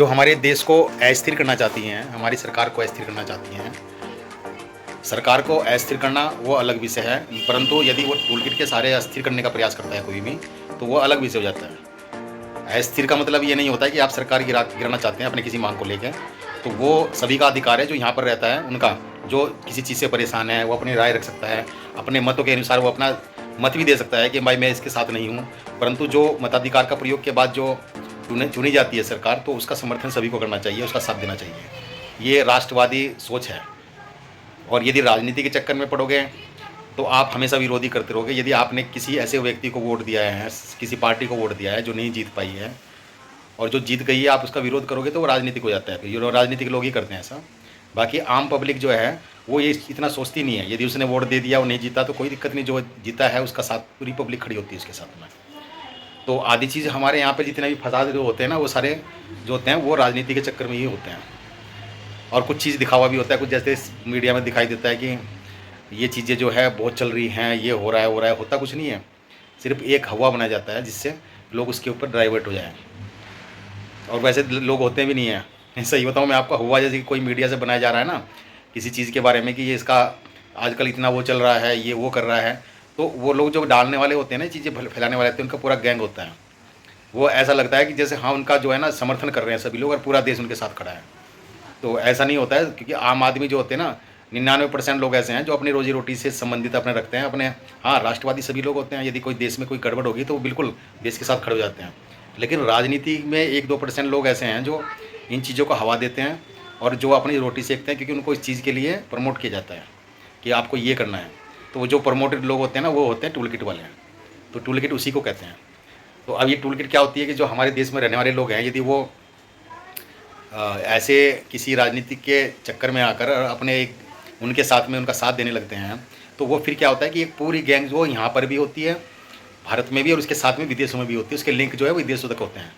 जो हमारे देश को अस्थिर करना चाहती हैं, हमारी सरकार को अस्थिर करना चाहती हैं। सरकार को अस्थिर करना वो अलग विषय है, परंतु यदि वो टूल किट के सहारे अस्थिर करने का प्रयास करता है कोई भी, तो वो अलग विषय हो जाता है। अस्थिर का मतलब ये नहीं होता है कि आप सरकार गिराना चाहते हैं अपने किसी मांग को लेकर, तो वो सभी का अधिकार है जो यहाँ पर रहता है उनका। जो किसी चीज़ से परेशान है वो अपनी राय रख सकता है, अपने मतों के अनुसार वो अपना मत भी दे सकता है कि भाई मैं इसके साथ नहीं हूँ। परंतु जो मताधिकार का प्रयोग के बाद जो चुनी जाती है सरकार, तो उसका समर्थन सभी को करना चाहिए, उसका साथ देना चाहिए। ये राष्ट्रवादी सोच है। और यदि राजनीति के चक्कर में पड़ोगे तो आप हमेशा विरोधी करते रहोगे। यदि आपने किसी ऐसे व्यक्ति को वोट दिया है, किसी पार्टी को वोट दिया है जो नहीं जीत पाई है, और जो जीत गई है आप उसका विरोध करोगे तो वो राजनीतिक हो जाता है। फिर ये राजनीतिक लोग ही करते हैं ऐसा। बाकी आम पब्लिक जो है वो ये इतना सोचती नहीं है। यदि उसने वोट दे दिया, वो नहीं जीता तो कोई दिक्कत नहीं, जो जीता है उसका साथ पूरी पब्लिक खड़ी होती है उसके साथ में। तो आधी चीज़ हमारे यहाँ पे जितने भी फसाद जो होते हैं ना, वो सारे जो होते हैं वो राजनीति के चक्कर में ही होते हैं। और कुछ चीज़ दिखावा भी होता है, कुछ जैसे मीडिया में दिखाई देता है कि ये चीज़ें जो है बहुत चल रही हैं, ये हो रहा है, होता कुछ नहीं है। सिर्फ एक हवा बनाया जाता है जिससे लोग उसके ऊपर डाइवर्ट हो जाएं। और वैसे लोग होते भी नहीं हैं। सही बताऊँ मैं आपको, हुआ जैसे कि कोई मीडिया से बनाया जा रहा है ना किसी चीज़ के बारे में कि ये इसका आजकल इतना वो चल रहा है, ये वो कर रहा है, तो वो लोग जो डालने वाले होते हैं ना, चीज़ें फैलाने वाले होते हैं, उनका पूरा गैंग होता है। वो ऐसा लगता है कि जैसे हाँ उनका जो है ना समर्थन कर रहे हैं सभी लोग और पूरा देश उनके साथ खड़ा है। तो ऐसा नहीं होता है, क्योंकि आम आदमी जो होते हैं ना 99% लोग ऐसे हैं जो अपनी रोजी रोटी से संबंधित अपने रखते हैं अपने। हाँ, राष्ट्रवादी सभी लोग होते हैं, यदि कोई देश में कोई गड़बड़ होगी तो वो बिल्कुल देश के साथ खड़े हो जाते हैं। लेकिन राजनीति में 1-2% लोग ऐसे हैं जो इन चीज़ों को हवा देते हैं और जो अपनी रोटी सेकते हैं, क्योंकि उनको इस चीज़ के लिए प्रमोट किया जाता है कि आपको ये करना है। तो वो जो प्रमोटेड लोग होते हैं ना, वो होते हैं टूल किट वाले हैं। तो टूल किट उसी को कहते हैं। तो अब ये टूल किट क्या होती है कि जो हमारे देश में रहने वाले लोग हैं, यदि वो ऐसे किसी राजनीतिक के चक्कर में आकर अपने एक उनके साथ में उनका साथ देने लगते हैं, तो वो फिर क्या होता है कि एक पूरी गैंग जो यहाँ पर भी होती है, भारत में भी, और उसके साथ में विदेशों में भी होती है। उसके लिंक जो है वो विदेशों तक होते हैं।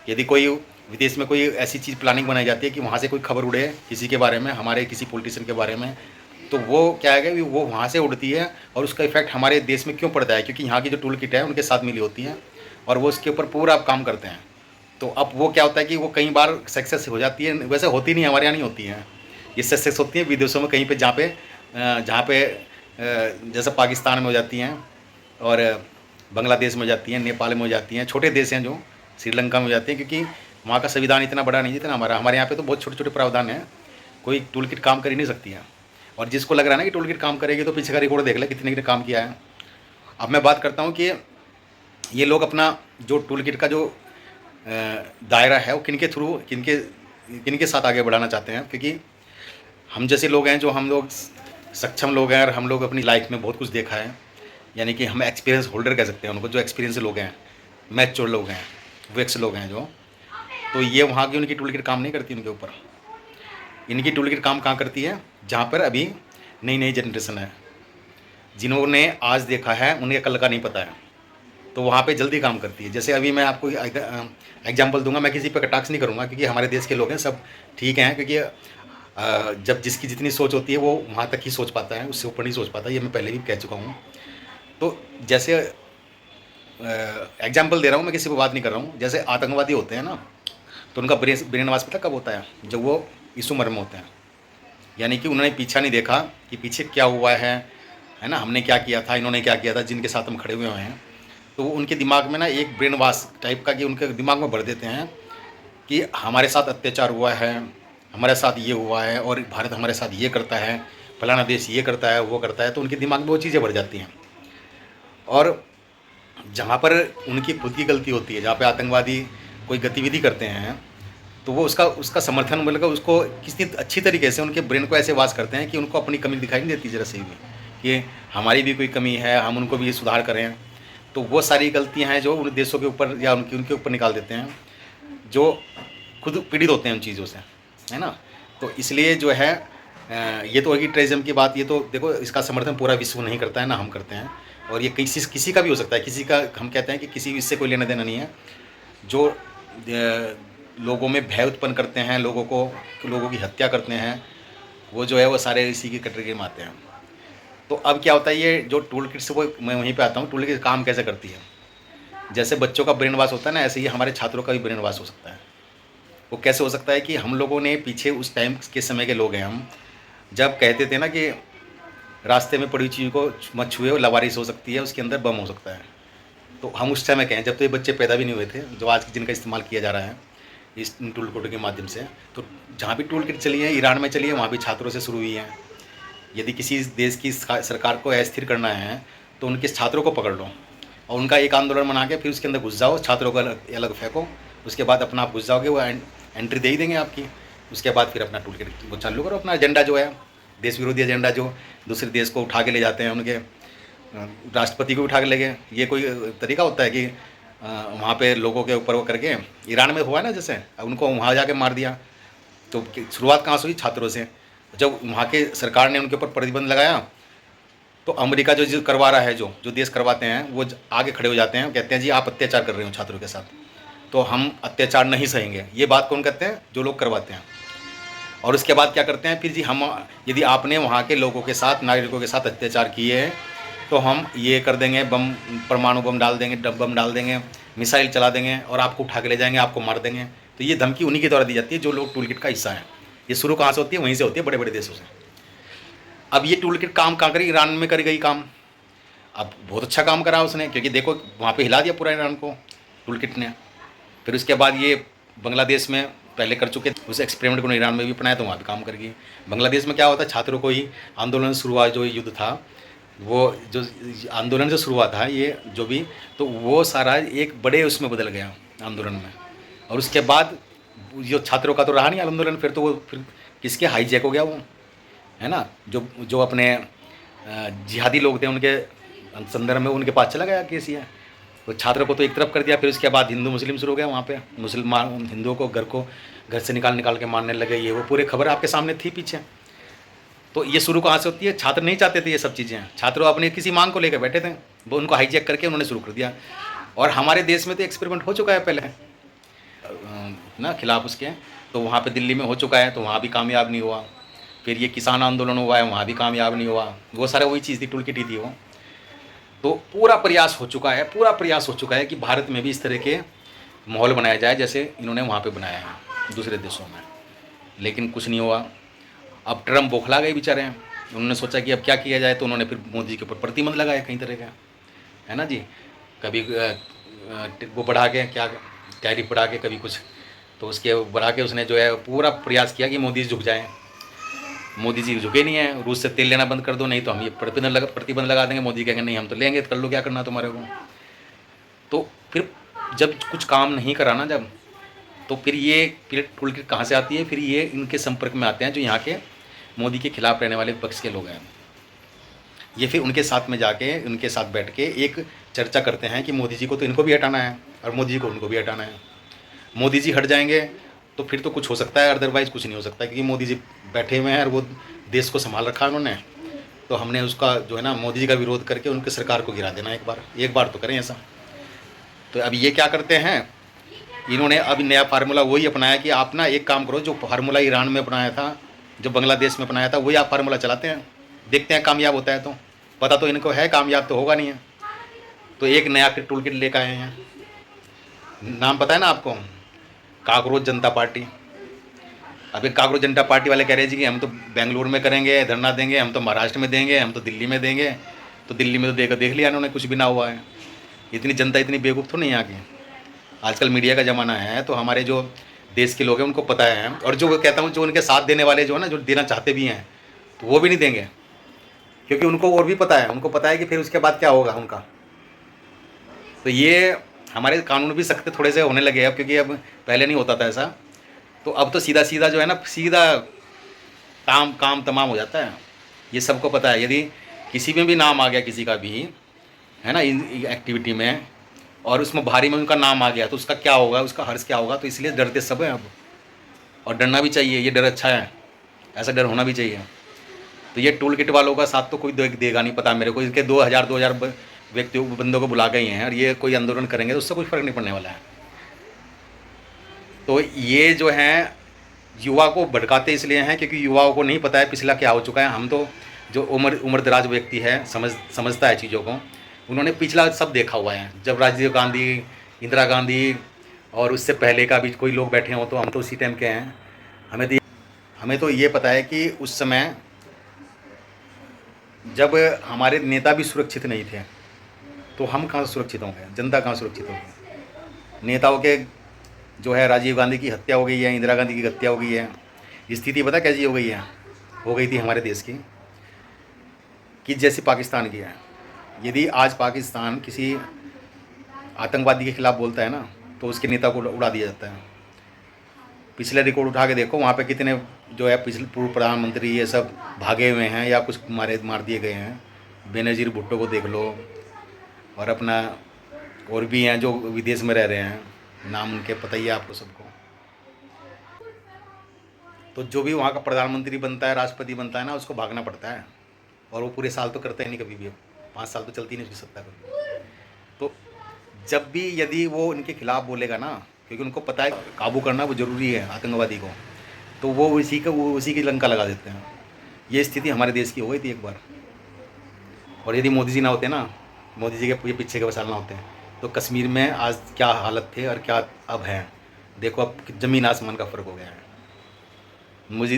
यदि कोई विदेश में कोई ऐसी चीज़ प्लानिंग बनाई जाती है कि वहाँ से कोई खबर उड़े किसी के बारे में, हमारे किसी पॉलिटिशियन के बारे में, तो वो क्या है कि वो वहाँ से उड़ती है और उसका इफेक्ट हमारे देश में क्यों पड़ता है, क्योंकि यहाँ की जो टूल किट है उनके साथ मिली होती है और वो उसके ऊपर पूरा काम करते हैं। तो अब वो क्या होता है कि वो कई बार सक्सेस हो जाती है, वैसे होती नहीं, हमारे यहाँ नहीं होती हैं। ये सक्सेस होती है विदेशों में कहीं पे, जहाँ पे जैसे पाकिस्तान में हो जाती हैं और बांग्लादेश में हो जाती हैं, नेपाल में हो जाती हैं। छोटे देश हैं जो श्रीलंका में हो जाती हैं, क्योंकि वहाँ का संविधान इतना बड़ा नहीं जितना हमारे यहाँ पे तो बहुत छोटे छोटे प्रावधान हैं। कोई टूल किट काम कर ही नहीं सकती है। और जिसको लग रहा है ना कि टूल किट काम करेगी तो पीछे का रिकॉर्ड देख ले कितने काम किया है। अब मैं बात करता हूँ कि ये लोग अपना जो टूल किट का जो दायरा है वो किनके थ्रू किनके साथ आगे बढ़ाना चाहते हैं, क्योंकि हम जैसे लोग हैं, जो हम लोग सक्षम लोग हैं और हम लोग अपनी लाइफ में बहुत कुछ देखा है, यानी कि हम एक्सपीरियंस होल्डर कह सकते हैं उनको, जो एक्सपीरियंस लोग हैं, मैच्योर लोग हैं, वेक्स लोग हैं जो, तो ये वहाँ की उनकी टूल किट काम नहीं करती उनके ऊपर। इनकी टूल किट काम कहाँ करती है, जहाँ पर अभी नई नई जनरेशन है, जिन्होंने आज देखा है उन्हें कल का नहीं पता है, तो वहाँ पे जल्दी काम करती है। जैसे अभी मैं आपको एग्जांपल दूंगा, मैं किसी पे कटाक्ष नहीं करूँगा क्योंकि हमारे देश के लोग हैं, सब ठीक हैं, क्योंकि जब जिसकी जितनी सोच होती है वो वहाँ तक ही सोच पाता है, उससे ऊपर नहीं सोच पाता। ये मैं पहले भी कह चुका हूँ। तो जैसे एग्जाम्पल दे रहा हूँ, मैं किसी पर बात नहीं कर रहा हूँ। जैसे आतंकवादी होते हैं ना, तो उनका ब्रेन वॉश पता कब होता है, जब वो इस उम्र में होते हैं। यानी कि उन्होंने पीछा नहीं देखा कि पीछे क्या हुआ है ना, हमने क्या किया था, इन्होंने क्या किया था, जिनके साथ हम खड़े हुए हैं। तो उनके दिमाग में ना एक ब्रेन वॉश टाइप का, कि उनके दिमाग में भर देते हैं कि हमारे साथ अत्याचार हुआ है, हमारे साथ ये हुआ है, और भारत हमारे साथ ये करता है, फलाना देश ये करता है, वो करता है। तो उनके दिमाग में वो चीज़ें भर जाती हैं। और जहाँ पर उनकी खुद की गलती होती है, जहाँ पे आतंकवादी कोई गतिविधि करते हैं, तो वो उसका समर्थन मतलब उसको कितनी अच्छी तरीके से उनके ब्रेन को ऐसे वाश करते हैं कि उनको अपनी कमी दिखाई नहीं देती ज़रा सी भी, कि हमारी भी कोई कमी है, हम उनको भी सुधार करें। तो वो सारी गलतियां हैं जो उन देशों के ऊपर या उनके ऊपर निकाल देते हैं, जो खुद पीड़ित होते हैं उन चीज़ों से, है ना। तो इसलिए जो है ये तो होगी टेररिज्म की बात। ये तो देखो, इसका समर्थन पूरा विश्व नहीं करता है, ना हम करते हैं। और ये किसी का भी हो सकता है, किसी का, हम कहते हैं कि किसी इससे कोई लेना देना नहीं है। जो लोगों में भय उत्पन्न करते हैं, लोगों की हत्या करते हैं, वो जो है वो सारे इसी की कैटेगरी में आते हैं। तो अब क्या होता है, ये जो टूल किट से, वो मैं वहीं पे आता हूँ, टूल किट काम कैसे करती है। जैसे बच्चों का ब्रेन वॉश होता है ना, ऐसे ही हमारे छात्रों का भी ब्रेन वॉश हो सकता है। वो कैसे हो सकता है कि हम लोगों ने पीछे उस टाइम के समय के लोग हैं हम, जब कहते थे ना कि रास्ते में पड़ी चीज़ को मत छुए, वो लवारिस हो सकती है, उसके अंदर बम हो सकता है। तो हम उस समय के हैं जब तो ये बच्चे पैदा भी नहीं हुए थे, जो आज जिनका इस्तेमाल किया जा रहा है इस टूल किट के माध्यम से। तो जहाँ भी टूल किट चली है, ईरान में चली है, वहाँ भी छात्रों से शुरू हुई है। यदि किसी देश की सरकार को अस्थिर करना है तो उनके छात्रों को पकड़ लो और उनका एक आंदोलन बना के फिर उसके अंदर घुस जाओ, छात्रों को अलग अलग फेंको, उसके बाद अपना आप घुस जाओगे, वो एंट्री दे ही देंगे आपकी। उसके बाद फिर अपना टूल किट वो चालू करो, अपना एजेंडा जो है देश विरोधी एजेंडा, जो दूसरे देश को उठा के ले जाते हैं, उनके राष्ट्रपति को उठा के ले गए। ये कोई तरीका होता है कि वहाँ पे लोगों के ऊपर वो करके, ईरान में हुआ ना जैसे, उनको वहाँ जाके मार दिया। तो शुरुआत कहाँ से हुई? छात्रों से। जब वहाँ के सरकार ने उनके ऊपर प्रतिबंध लगाया तो अमेरिका जो करवा रहा है, जो देश करवाते हैं, वो आगे खड़े हो जाते हैं, कहते हैं जी आप अत्याचार कर रहे हो छात्रों के साथ, तो हम अत्याचार नहीं सहेंगे। ये बात कौन कहते हैं? जो लोग करवाते हैं। और उसके बाद क्या करते हैं फिर जी, हम यदि आपने वहाँ के लोगों के साथ, नागरिकों के साथ अत्याचार किए हैं तो हम ये कर देंगे, बम, परमाणु बम डाल देंगे, बम डाल देंगे, मिसाइल चला देंगे और आपको उठा के ले जाएंगे, आपको मार देंगे। तो ये धमकी उन्हीं के द्वारा दी जाती है जो लोग टूल किट का हिस्सा हैं। ये शुरू कहाँ से होती है? वहीं से होती है, बड़े बड़े देशों से। अब ये टूल किट काम कहाँ करी? ईरान में करी गई काम। अब बहुत अच्छा काम करा उसने, क्योंकि देखो वहाँ पे हिला दिया पूरा ईरान को टूल किट ने। फिर उसके बाद ये बांग्लादेश में पहले कर चुके, उस एक्सपेरिमेंट को ईरान में भी अपनाया तो वहाँ भी काम कर गई। बांग्लादेश में क्या होता है, छात्रों को ही आंदोलन शुरू हुआ, जो युद्ध था, वो जो आंदोलन से शुरू हुआ था ये जो भी, तो वो सारा एक बड़े उसमें बदल गया आंदोलन में। और उसके बाद जो छात्रों का तो रहा नहीं आंदोलन, फिर तो वो फिर किसके हाईजैक हो गया वो, है ना, जो अपने जिहादी लोग थे उनके संदर्भ में उनके पास चला गया केस। ये तो छात्रों को तो एक तरफ कर दिया, फिर उसके बाद हिंदू मुस्लिम शुरू हो गया। वहाँ पे मुसलमान हिंदुओं को घर से निकाल के मारने लगे, ये वो पूरे खबर आपके सामने थी पीछे। तो ये शुरू कहाँ से होती है? छात्र नहीं चाहते थे ये सब चीज़ें, छात्र अपने किसी मांग को लेकर बैठे थे, वो उनको हाईजैक करके उन्होंने शुरू कर दिया। और हमारे देश में तो एक्सपेरिमेंट हो चुका है पहले ना खिलाफ उसके, तो वहाँ पे दिल्ली में हो चुका है, तो वहाँ भी कामयाब नहीं हुआ। फिर ये किसान आंदोलन हुआ है, वहाँ भी कामयाब नहीं हुआ। वो सारा वही चीज़ थी, टूल किट ही थी वो। तो पूरा प्रयास हो चुका है, पूरा प्रयास हो चुका है कि भारत में भी इस तरह के माहौल बनाया जाए जैसे इन्होंने वहाँ पे बनाया है दूसरे देशों में, लेकिन कुछ नहीं हुआ। अब ट्रम्प बौखला गए बेचारे हैं, उन्होंने सोचा कि अब क्या किया जाए, तो उन्होंने फिर मोदी के ऊपर प्रतिबंध लगाया कई तरह का, है ना जी। कभी वो बढ़ा के, क्या टैरिफ बढ़ा के, कभी कुछ, तो उसके बढ़ा के उसने जो है पूरा प्रयास किया कि मोदी झुक जाए। मोदी जी झुके नहीं है, रूस से तेल लेना बंद कर दो, नहीं तो हम ये प्रतिबंध लगा देंगे। मोदी कहेंगे नहीं हम तो लेंगे, कर लो क्या करना तुम्हारे को। तो फिर जब कुछ काम नहीं करा ना, जब, तो फिर ये टूल किट कहाँ से आती है? फिर ये इनके संपर्क में आते हैं जो यहाँ के मोदी के खिलाफ रहने वाले पक्ष के लोग हैं। ये फिर उनके साथ में जाके, उनके साथ बैठ के एक चर्चा करते हैं कि मोदी जी को तो इनको भी हटाना है और मोदी जी को उनको भी हटाना है। मोदी जी हट जाएंगे तो फिर तो कुछ हो सकता है, अदरवाइज़ कुछ नहीं हो सकता, क्योंकि मोदी जी बैठे हुए हैं और वो देश को संभाल रखा है उन्होंने। तो हमने उसका जो है ना, मोदी जी का विरोध करके उनके सरकार को गिरा देना, एक बार तो करें ऐसा। तो अब ये क्या करते हैं, इन्होंने अभी नया फार्मूला वही अपनाया कि आप ना एक काम करो, जो फार्मूला ईरान में अपनाया था, जो बांग्लादेश में अपनाया था, वही आप फार्मूला चलाते हैं, देखते हैं कामयाब होता है। तो पता तो इनको है कामयाब तो होगा नहीं है, तो एक नया फिर टूल किट लेकर आए हैं। नाम पता है ना आपको? काकरोच जनता पार्टी। अभी काकरोच जनता पार्टी वाले कह रहे जी कि हम तो बेंगलुरु में करेंगे, धरना देंगे, हम तो महाराष्ट्र में देंगे, हम तो दिल्ली में देंगे। तो दिल्ली में तो देख लिया उन्होंने, कुछ भी ना हुआ है। इतनी जनता इतनी बेवकूफ़ तो नहीं है आगे। आजकल मीडिया का ज़माना है, तो हमारे जो देश के लोग हैं उनको पता है। और जो कहता हूँ, जो उनके साथ देने वाले जो है ना, जो देना चाहते भी हैं, तो वो भी नहीं देंगे, क्योंकि उनको और भी पता है, उनको पता है कि फिर उसके बाद क्या होगा उनका। तो ये हमारे कानून भी सख्त थोड़े से होने लगे अब, क्योंकि अब पहले नहीं होता था ऐसा। तो अब तो सीधा सीधा जो है ना, सीधा काम तमाम हो जाता है। ये सबको पता है, यदि किसी में भी नाम आ गया किसी का भी, है ना, एक्टिविटी में, और उसमें भारी में उनका नाम आ गया, तो उसका क्या होगा, उसका हर्ष क्या होगा। तो इसलिए डरते सब हैं अब, और डरना भी चाहिए। ये डर अच्छा है, ऐसा डर होना भी चाहिए। तो ये टूल किट वालों का साथ तो कोई देगा नहीं, पता मेरे को। इनके 2000 व्यक्तियों बंदों को बुला गए हैं, और ये कोई आंदोलन करेंगे तो उससे कोई फ़र्क नहीं पड़ने वाला है। तो ये जो हैं युवा को भड़काते इसलिए हैं क्योंकि युवाओं को नहीं पता है पिछला क्या हो चुका है। हम तो जो उम्र दराज व्यक्ति है, समझता है चीज़ों को, उन्होंने पिछला सब देखा हुआ है। जब राजीव गांधी, इंदिरा गांधी और उससे पहले का भी कोई लोग बैठे हों तो हम तो उसी टाइम के हैं। हमें तो ये पता है कि उस समय जब हमारे नेता भी सुरक्षित नहीं थे, तो हम कहाँ सुरक्षित होंगे, जनता कहाँ सुरक्षित होगी। नेताओं के जो है, राजीव गांधी की हत्या हो गई है, इंदिरा गांधी की हत्या हो गई है। स्थिति पता कैसी हो गई है, हो गई थी हमारे देश की कि जैसे पाकिस्तान की है। यदि आज पाकिस्तान किसी आतंकवादी के खिलाफ बोलता है ना, तो उसके नेता को उड़ा दिया जाता है। पिछले रिकॉर्ड उठा के देखो, वहाँ पे कितने जो है पिछले पूर्व प्रधानमंत्री ये सब भागे हुए हैं या कुछ मार दिए गए हैं। बेनज़ीर भुट्टो को देख लो, और अपना और भी हैं जो विदेश में रह रहे हैं, नाम उनके पता ही है आपको सबको। तो जो भी वहाँ का प्रधानमंत्री बनता है, राष्ट्रपति बनता है ना, उसको भागना पड़ता है। और वो पूरे साल तो करते हैं नहीं कभी भी, 5 साल तो चलती नहीं उसकी सत्ता कभी। तो जब भी यदि वो इनके खिलाफ बोलेगा ना, क्योंकि उनको पता है काबू करना वो ज़रूरी है आतंकवादी को, तो वो उसी की लंका लगा देते हैं। ये स्थिति हमारे देश की हो गई थी एक बार। और यदि मोदी जी ना होते ना, मोदी जी के पीछे के बसाल ना होते, तो कश्मीर में आज क्या हालत थे और क्या अब है, देखो अब ज़मीन आसमान का फ़र्क हो गया है।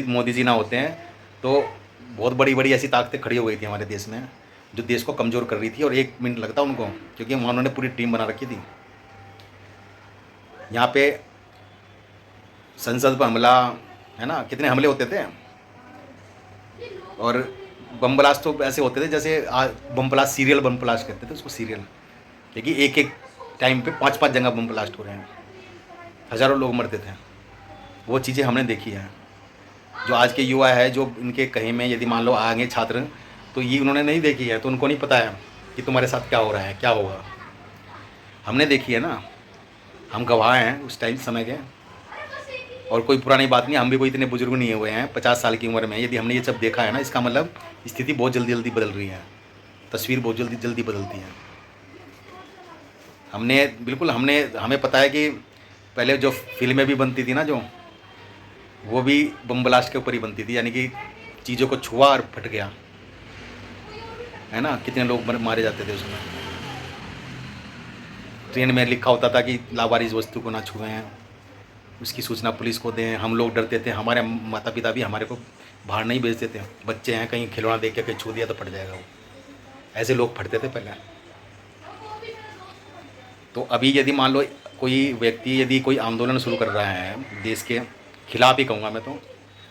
मोदी जी ना होते हैं तो बहुत बड़ी बड़ी ऐसी ताकतें खड़ी हो गई थी हमारे देश में, जो देश को कमज़ोर कर रही थी। और 1 मिनट लगता उनको, क्योंकि उन्होंने पूरी टीम बना रखी थी। यहाँ पे संसद पर हमला है ना, कितने हमले होते थे। और बम ब्लास्ट तो ऐसे होते थे जैसे bomb blast, serial bomb blast कहते थे उसको, सीरियल, क्योंकि एक एक टाइम पे 5-5 जगह बम ब्लास्ट हो रहे हैं, हज़ारों लोग मरते थे। वो चीज़ें हमने देखी हैं। जो आज के युवा है, जो इनके कहीं में यदि मान लो आएंगे छात्र, तो ये उन्होंने नहीं देखी है, तो उनको नहीं पता है कि तुम्हारे साथ क्या हो रहा है, क्या होगा। हमने देखी है ना, हम गवाह हैं उस टाइम समय के। और कोई पुरानी बात नहीं, हम भी कोई इतने बुजुर्ग नहीं हुए हैं 50 साल की उम्र में। यदि हमने ये सब देखा है ना, इसका मतलब स्थिति बहुत जल्दी जल्दी बदल रही है, तस्वीर बहुत जल्दी जल्दी बदलती है। हमें पता है कि पहले जो फिल्में भी बनती थी ना, जो वो भी बम ब्लास्ट के ऊपर ही बनती थी, यानी कि चीज़ों को छुआ और फट गया, है ना। कितने लोग मारे जाते थे उसमें। ट्रेन में लिखा होता था कि लावारिस वस्तु को ना छुएं, उसकी सूचना पुलिस को दें। हम लोग डरते थे, हमारे माता पिता भी हमारे को बाहर नहीं भेजते थे। बच्चे हैं, कहीं खिलौना देख के कहीं छू दिया तो फट जाएगा वो, ऐसे लोग फटते थे पहले। तो अभी यदि मान लो कोई व्यक्ति यदि कोई आंदोलन शुरू कर रहा है देश के खिलाफ ही कहूँगा मैं, तो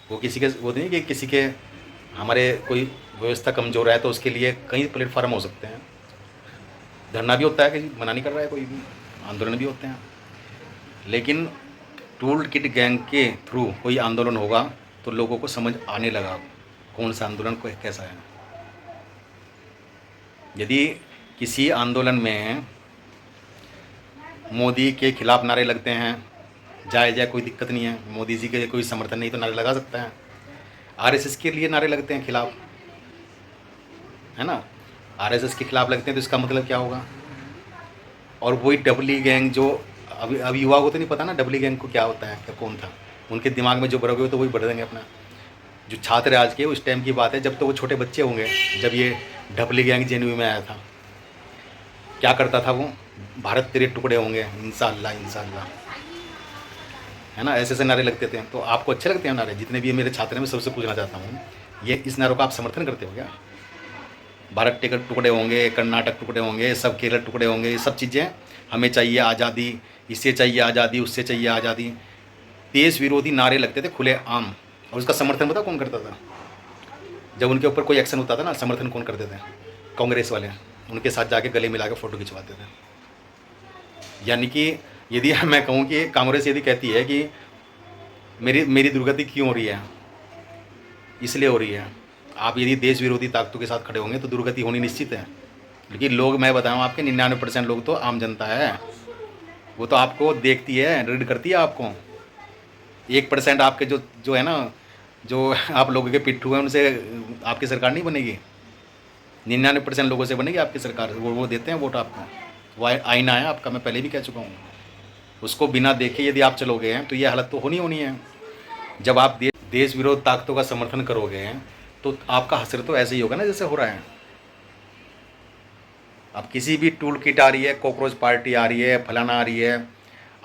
वो किसी के वो नहीं कि किसी के हमारे कोई व्यवस्था कमज़ोर है, तो उसके लिए कई प्लेटफार्म हो सकते हैं। धरना भी होता है, किसी मना नहीं कर रहा है कोई भी, आंदोलन भी होते हैं। लेकिन टूल किट गैंग के थ्रू कोई आंदोलन होगा तो लोगों को समझ आने लगा कौन सा आंदोलन को कैसा है। यदि किसी आंदोलन में मोदी के खिलाफ नारे लगते हैं, जायज़ है, कोई दिक्कत नहीं है। मोदी जी के कोई समर्थन नहीं तो नारे लगा सकता है। आरएसएस के लिए नारे लगते हैं खिलाफ, है ना, आरएसएस के खिलाफ लगते हैं, तो इसका मतलब क्या होगा। और वही डबली गैंग जो अभी युवा को तो नहीं पता ना डबली गैंग को क्या होता है, क्या कौन था, उनके दिमाग में जो भरोगे हो तो वही भर देंगे अपना। जो छात्र आज के उस टाइम की बात है, जब तो वो छोटे बच्चे होंगे जब ये डबली गैंग जेएनयू में आया था। क्या करता था वो, भारत तेरे टुकड़े होंगे, इंशाअल्लाह इंशाअल्लाह, है ना, ऐसे ऐसे नारे लगते थे। तो आपको अच्छे लगते हैं नारे? जितने भी मेरे छात्र हैं, मैं सबसे पूछना चाहता हूँ, ये इस नारों का आप समर्थन करते हो क्या? भारत के टुकड़े होंगे, कर्नाटक टुकड़े होंगे, सब केरल टुकड़े होंगे, ये सब चीज़ें, हमें चाहिए आज़ादी, इससे चाहिए आज़ादी, उससे चाहिए आज़ादी, देश विरोधी नारे लगते थे खुले आम। और उसका समर्थन पता कौन करता था? जब उनके ऊपर कोई एक्शन होता था ना, समर्थन कौन करते थे? कांग्रेस वाले, उनके साथ जाके गले मिला के फ़ोटो खिंचवाते थे। यानी कि यदि मैं कहूँ कि कांग्रेस यदि कहती है कि मेरी दुर्गति क्यों हो रही है, इसलिए हो रही है, आप यदि देश विरोधी ताकतों के साथ खड़े होंगे तो दुर्गति होनी निश्चित है। लेकिन लोग, मैं बताऊँ आपके 99% लोग तो आम जनता है, वो तो आपको देखती है, रीड करती है आपको। 1% आपके जो है ना, जो आप लोगों के पिट्ठू हैं, उनसे आपकी सरकार नहीं बनेगी। 99% लोगों से बनेगी आपकी सरकार। वो देते हैं वोट आपको, वो आईना है आपका, मैं पहले भी कह चुका हूँ। उसको बिना देखे यदि आप चलोगे हैं तो ये हालत तो होनी है। जब आप देश विरोध ताकतों का समर्थन करोगे तो आपका हसर तो ऐसे ही होगा ना जैसे हो रहा है। अब किसी भी टूल किट आ रही है, कॉकरोच पार्टी आ रही है, फलाना आ रही है,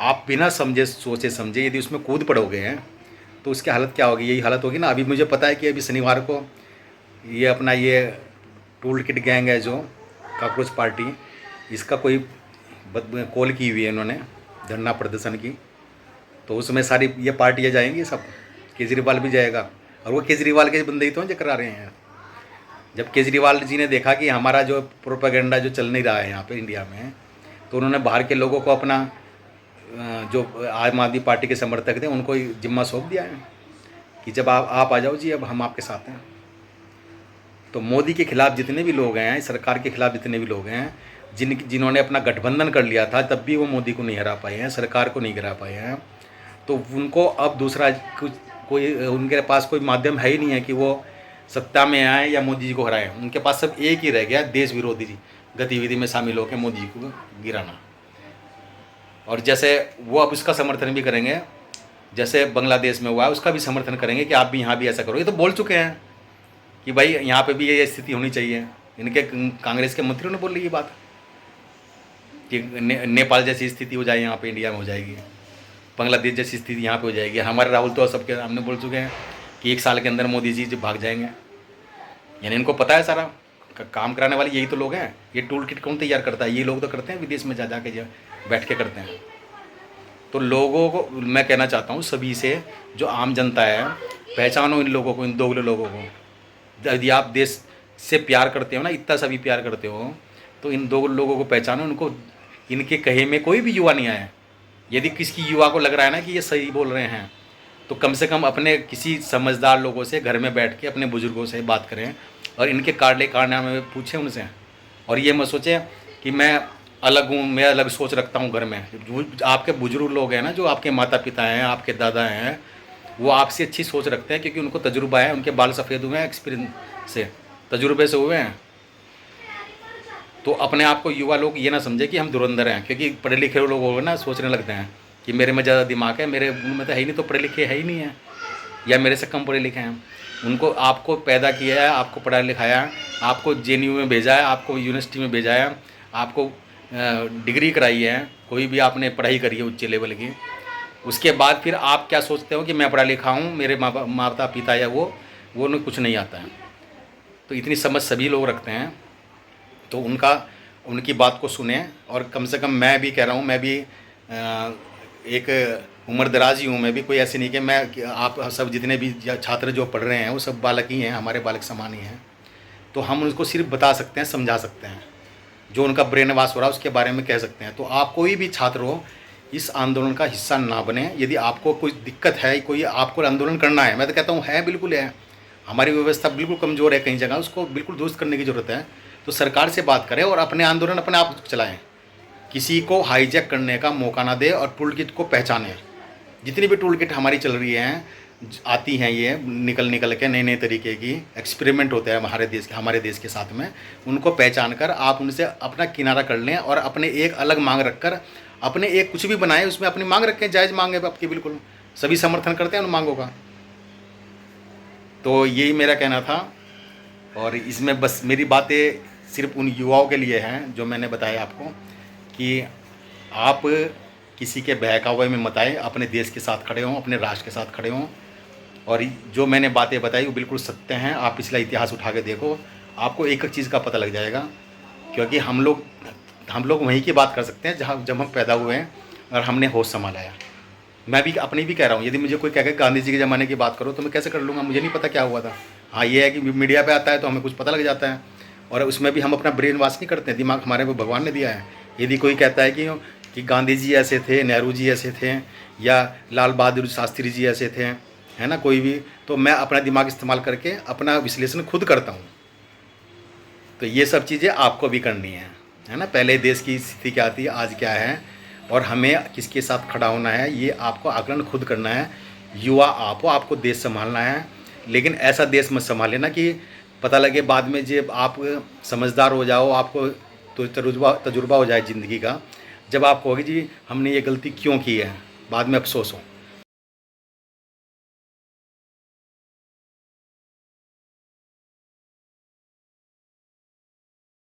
आप बिना समझे सोचे समझे यदि उसमें कूद पड़ोगे हैं तो उसकी हालत क्या होगी? यही हालत होगी ना। अभी मुझे पता है कि अभी शनिवार को ये अपना ये टूल किट गैंग है जो कॉकरोच पार्टी, इसका कोई कॉल की हुई है इन्होंने धरना प्रदर्शन की, तो उसमें सारी ये पार्टियाँ जाएंगी, सब केजरीवाल भी जाएगा। और वो केजरीवाल के बंदे ही तो हैं जो करा रहे हैं। जब केजरीवाल जी ने देखा कि हमारा जो प्रोपेगेंडा जो चल नहीं रहा है यहाँ पे इंडिया में, तो उन्होंने बाहर के लोगों को अपना जो आम आदमी पार्टी के समर्थक थे उनको जिम्मा सौंप दिया है कि जब आप आ जाओ जी, अब हम आपके साथ हैं। तो मोदी के खिलाफ जितने भी लोग हैं, सरकार के खिलाफ जितने भी लोग हैं, जिन्होंने अपना गठबंधन कर लिया था तब भी वो मोदी को नहीं हरा पाए हैं, सरकार को नहीं गिरा पाए हैं, तो उनको अब दूसरा कोई उनके पास कोई माध्यम है ही नहीं है कि वो सत्ता में आए या मोदी जी को हराएं। उनके पास सब एक ही रह गया, देश विरोधी गतिविधि में शामिल होकर मोदी जी को गिराना। और जैसे वो अब उसका समर्थन भी करेंगे, जैसे बांग्लादेश में हुआ है उसका भी समर्थन करेंगे कि आप भी यहाँ भी ऐसा करो। ये तो बोल चुके हैं कि भाई यहाँ पे भी ये स्थिति होनी चाहिए। इनके कांग्रेस के मंत्रियों ने बोली ये बात कि नेपाल जैसी स्थिति हो जाए यहाँ पे, इंडिया में हो जाएगी, बांग्लादेश जैसी स्थिति यहाँ पे हो जाएगी। हमारे राहुल तो सबके सामने बोल चुके हैं कि 1 साल के अंदर मोदी जी भाग जाएंगे। यानी इनको पता है सारा काम कराने वाले यही तो लोग हैं। ये टूल किट कौन तैयार करता है? ये लोग तो करते हैं, विदेश में जा के बैठ के करते हैं। तो लोगों को मैं कहना चाहता हूँ सभी से, जो आम जनता है, पहचानो इन लोगों को, इन दोगले लोगों को। यदि आप देश से प्यार करते हो ना, इतना सा भी प्यार करते हो, तो इन दो लोगों को पहचानो। इनको इनके कहे में कोई भी युवा नहीं आया। यदि किसी युवा को लग रहा है ना कि ये सही बोल रहे हैं, तो कम से कम अपने किसी समझदार लोगों से घर में बैठ के अपने बुजुर्गों से बात करें और इनके कारनामे पूछें उनसे। और ये मत सोचें कि मैं अलग हूँ, मैं अलग सोच रखता हूँ घर में। जो आपके बुजुर्ग लोग हैं ना, जो आपके माता पिता हैं, आपके दादा हैं, वो आपसे अच्छी सोच रखते हैं क्योंकि उनको तजुर्बा है, उनके बाल सफ़ेद हुए हैं, एक्सपीरियंस से, तजुर्बे से हुए हैं। तो अपने आप को युवा लोग ये ना समझे कि हम धुरंधर हैं, क्योंकि पढ़े लिखे लोग हो ना सोचने लगते हैं कि मेरे में ज़्यादा दिमाग है, मेरे में तो है ही नहीं, तो पढ़े लिखे है ही नहीं है, या मेरे से कम पढ़े लिखे हैं। उनको आपको पैदा किया है, आपको पढ़ाया लिखाया है, आपको JNU में भेजा है, आपको यूनिवर्सिटी में भेजा है, आपको डिग्री कराई है, कोई भी आपने पढ़ाई करी है उच्च लेवल की। उसके बाद फिर आप क्या सोचते हो कि मैं पढ़ा लिखा हूँ, मेरे माता पिता या वो उन्हें कुछ नहीं आता है। तो इतनी समझ सभी लोग रखते हैं, तो उनकी बात को सुने। और कम से कम मैं भी कह रहा हूँ, मैं भी एक उम्र दराज ही हूँ, मैं भी कोई ऐसे नहीं कि आप सब जितने भी छात्र जो पढ़ रहे हैं वो सब बालक ही हैं, हमारे बालक समान ही हैं। तो हम उनको सिर्फ बता सकते हैं, समझा सकते हैं, जो उनका ब्रेन वॉश हो रहा है उसके बारे में कह सकते हैं। तो आप कोई भी छात्र हो, इस आंदोलन का हिस्सा ना बने। यदि आपको कोई दिक्कत है, कोई आपको आंदोलन करना है, मैं तो कहता हूँ है, बिल्कुल है, हमारी व्यवस्था बिल्कुल कमज़ोर है कई जगह, उसको बिल्कुल दुरुस्त करने की ज़रूरत है। तो सरकार से बात करें और अपने आंदोलन अपने आप चलाएं, किसी को हाईजैक करने का मौका ना दे और टूल किट को पहचानें। जितनी भी टूल किट हमारी चल रही हैं, आती हैं, ये निकल के नए तरीके की एक्सपेरिमेंट होते हैं हमारे देश के साथ में, उनको पहचान कर आप उनसे अपना किनारा कर लें और अपने एक अलग मांग रखकर अपने एक कुछ भी बनाएं, उसमें अपनी मांग रखें, जायज़ मांग है आपकी, बिल्कुल सभी समर्थन करते हैं उन मांगों का। तो यही मेरा कहना था। और इसमें बस मेरी बातें सिर्फ उन युवाओं के लिए हैं जो मैंने बताया आपको, कि आप किसी के बहकावे में मत आए, अपने देश के साथ खड़े हों, अपने राष्ट्र के साथ खड़े हों। और जो मैंने बातें बताई वो बिल्कुल सत्य हैं। आप पिछला इतिहास उठा के देखो, आपको एक एक चीज़ का पता लग जाएगा। क्योंकि हम लोग वहीं की बात कर सकते हैं जब हम पैदा हुए हैं और हमने होश संभाला है। मैं भी अपनी भी कह रहा हूँ, यदि मुझे कोई कह के गांधी जी के ज़माने की बात करो तो मैं कैसे कर लूँगा, मुझे नहीं पता क्या हुआ था। हाँ, ये है कि मीडिया पे आता है तो हमें कुछ पता लग जाता है, और उसमें भी हम अपना ब्रेन वॉश नहीं करते, दिमाग हमारे को भगवान ने दिया है। यदि कोई कहता है कि गांधी जी ऐसे थे, नेहरू जी ऐसे थे, या लाल बहादुर शास्त्री जी ऐसे थे, है ना, कोई भी, तो मैं अपना दिमाग इस्तेमाल करके अपना विश्लेषण खुद करता हूँ। तो ये सब चीज़ें आपको भी करनी है ना। पहले देश की स्थिति क्या थी, आज क्या है, और हमें किसके साथ खड़ा होना है, ये आपको आकलन खुद करना है। युवा आपको देश संभालना है, लेकिन ऐसा देश मत संभाले ना कि पता लगे बाद में जब आप समझदार हो जाओ, आपको तो तजुर्बा हो जाए ज़िंदगी का, जब आप कहोगे जी हमने ये गलती क्यों की है, बाद में अफसोस हो।